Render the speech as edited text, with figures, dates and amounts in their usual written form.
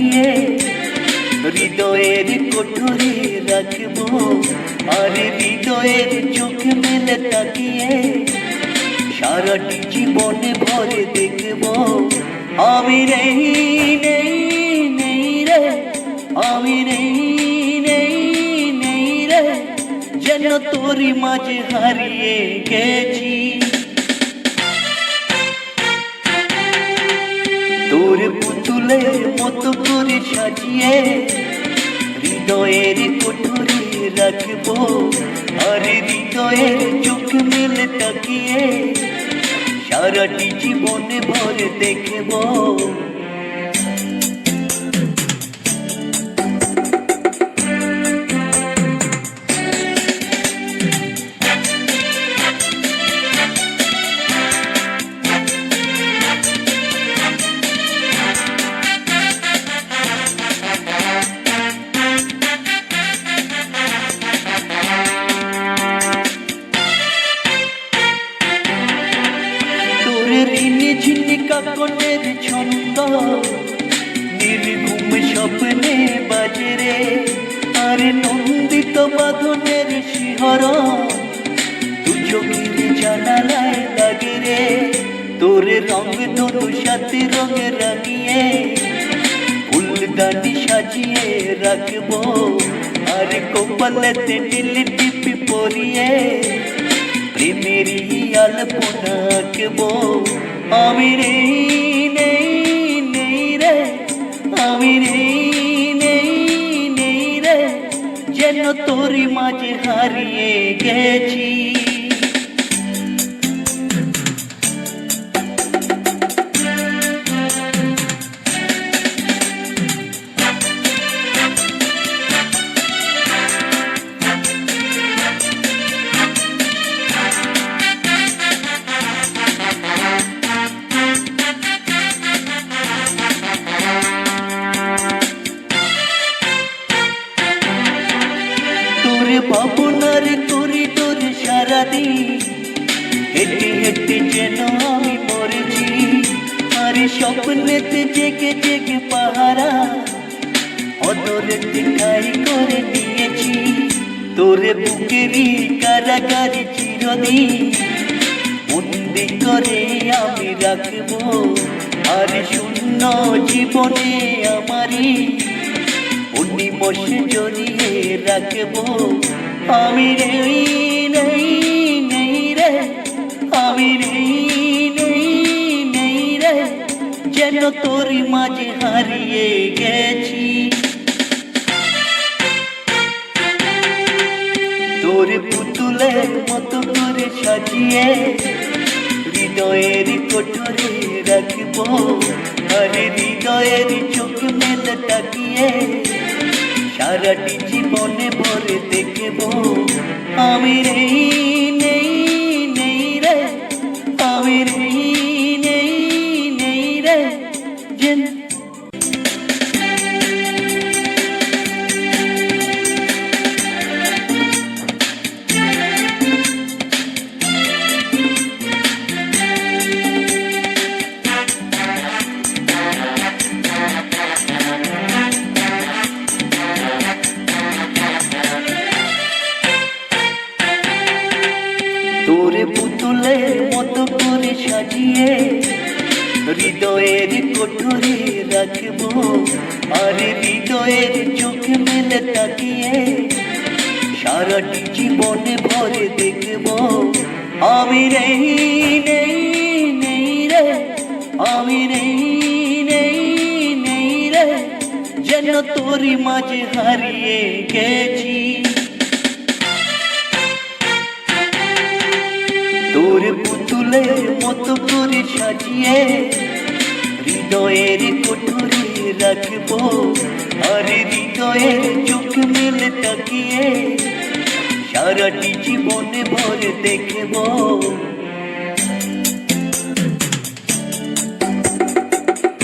সাজিয়ে হৃদয়ের কোঠরে রাখবো, আর হৃদয়ের চোখ মেলে তাকিয়ে সারাটি জীবনে ভরে দেখবো। আমি নেই নেই নেই রে, আমি নেই নেই নেই রে, যেন তোরই মাঝে হারিয়ে গেছি। তোর পুতুলের মতো করে সাজিয়ে হৃদয়ের কোঠরে রাখবো, আর হৃদয়ের চোখ মেলে তাকিয়ে সারাটি জীবনে ভরে দেখবো। ঝিনি কাকনের ছন্দ নির্ঘুম স্বপ্নে বাজে রে, আর নন্দিত বাঁধনের শিহরণ দু চোখের জানালায় লাগে রে। তোর রং ধনু সাথে রঙে রাঙিয়ে ফুলদানি সাজিয়ে রাখবো, আর কপালেতে নীল টিপি পরিয়ে প্রেমেরই আলপনা আঁকবো। আমি নেই নেই নেই রে, আমি নেই নেই নেই রে, যেন তোরই মাঝে হারিয়ে গেছি। ভাবনার করিডোর সারাদিন হেঁটে হেঁটে যেন আমি মরেছি, আর স্বপ্নেতে জেগে জেগে পাহারা অদরেতে ঠাই করে নিয়েছি। তোরে বুকেরই কারাগারে চিরদিন বন্দি করে আমি রাখবো, আর শূন্য জীবনে আমারই নিমষ জড়িয়ে রাখবো। আমি নেই নেই নেই রে, আমি নেই নেই নেই রে, যেন তোরই মাঝে হারিয়ে গেছি। তোর পুতুলের মতো করে সাজিয়ে হৃদয়ের কোঠরে রাখবো, আর হৃদয়ের চোখ মেলে তাকিয়ে সারাটি জীবনে ভরে দেখবো। আমি নেই নেই নেই রে, আমি নেই নেই নেই রে, যেন তোরে পুতুলের মতো করে সাজিয়ে হৃদয়ের কোঠরে রাখবো, আর হৃদয়ের চোখ মেলে তাকিয়ে সারাটি জীবনে ভরে দেখবো। আমি নেই নেই নেই রে, আমি নেই নেই নেই রে, যেন তোরই মাঝে হারিয়ে গেছি। তোর পুতুলের মতো করে সাজিয়ে হৃদয়ের কোঠরে রাখবো, আর হৃদয়ের চোখ মেলে তাকিয়ে সারাটি জীবনে ভরে দেখবো।